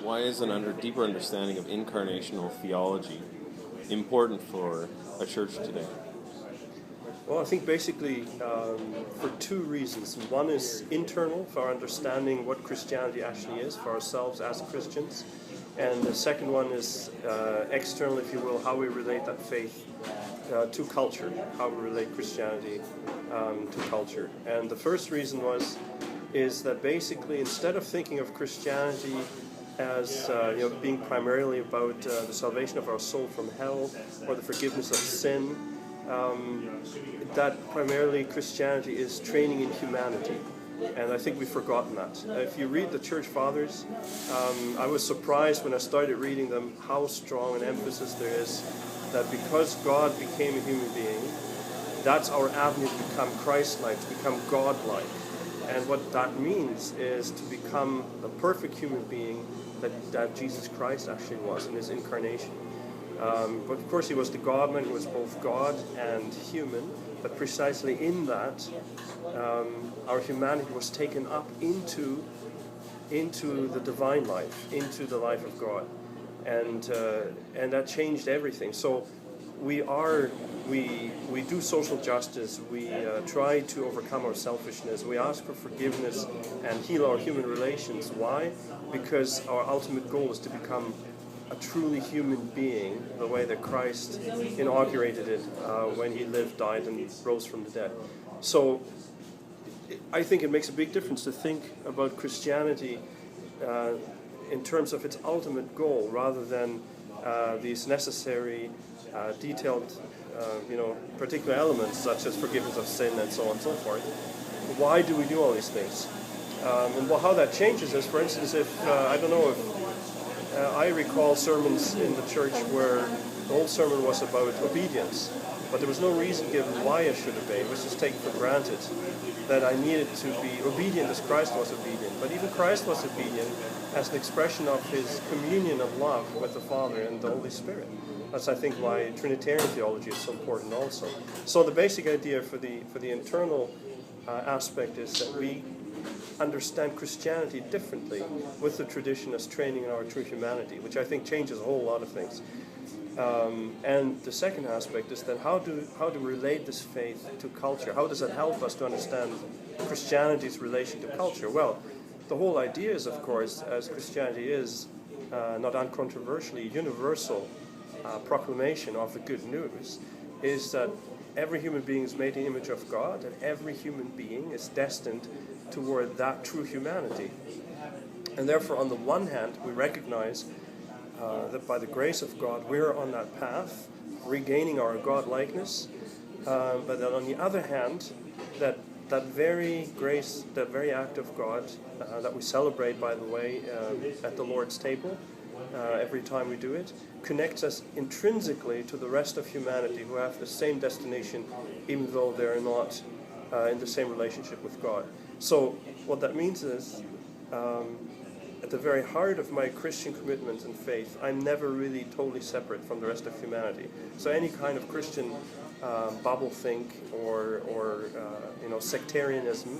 Why is an deeper understanding of incarnational theology important for a church today? Well, I think basically for two reasons. One is internal, for our understanding what Christianity actually is for ourselves as Christians. And the second one is external, if you will, how we relate that faith to culture, how we relate Christianity to culture. And the first reason is that basically instead of thinking of Christianity as being primarily about the salvation of our soul from hell or the forgiveness of sin, that primarily Christianity is training in humanity. And I think we've forgotten that. If you read the Church Fathers, I was surprised when I started reading them how strong an emphasis there is that because God became a human being, that's our avenue to become Christ-like, to become God-like. And what that means is to become the perfect human being that Jesus Christ actually was in his incarnation. But of course he was the God-man, he was both God and human, but precisely in that, our humanity was taken up into the divine life, into the life of God. And that changed everything. So we do social justice, we try to overcome our selfishness, we ask for forgiveness and heal our human relations. Why? Because our ultimate goal is to become a truly human being, the way that Christ inaugurated it when he lived, died, and rose from the dead. So I think it makes a big difference to think about Christianity in terms of its ultimate goal rather than these necessary detailed particular elements such as forgiveness of sin and so on and so forth. Why do we do all these things? And how that changes is, for instance, if I recall sermons in the church where the whole sermon was about obedience, but there was no reason given why I should obey. It was just taken for granted that I needed to be obedient as Christ was obedient. But even Christ was obedient as an expression of his communion of love with the Father and the Holy Spirit. That's, I think, why Trinitarian theology is so important also. So the basic idea for the internal aspect is that we understand Christianity differently with the tradition as training in our true humanity, which I think changes a whole lot of things. And the second aspect is that how to relate this faith to culture? How does that help us to understand Christianity's relation to culture? Well, the whole idea is, of course, as Christianity is, not uncontroversially, universal proclamation of the good news, is that every human being is made in the image of God, and every human being is destined toward that true humanity. And therefore, on the one hand, we recognize that by the grace of God, we're on that path, regaining our God-likeness, but then on the other hand, that very grace, that very act of God that we celebrate, by the way, at the Lord's table, every time we do it, connects us intrinsically to the rest of humanity who have the same destination, even though they're not in the same relationship with God. So what that means is, at the very heart of my Christian commitment and faith, I'm never really totally separate from the rest of humanity. So any kind of Christian bubble think or sectarianism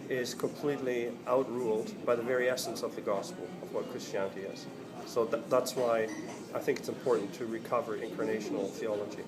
is completely outruled by the very essence of the gospel, of what Christianity is. So that's why I think it's important to recover incarnational theology.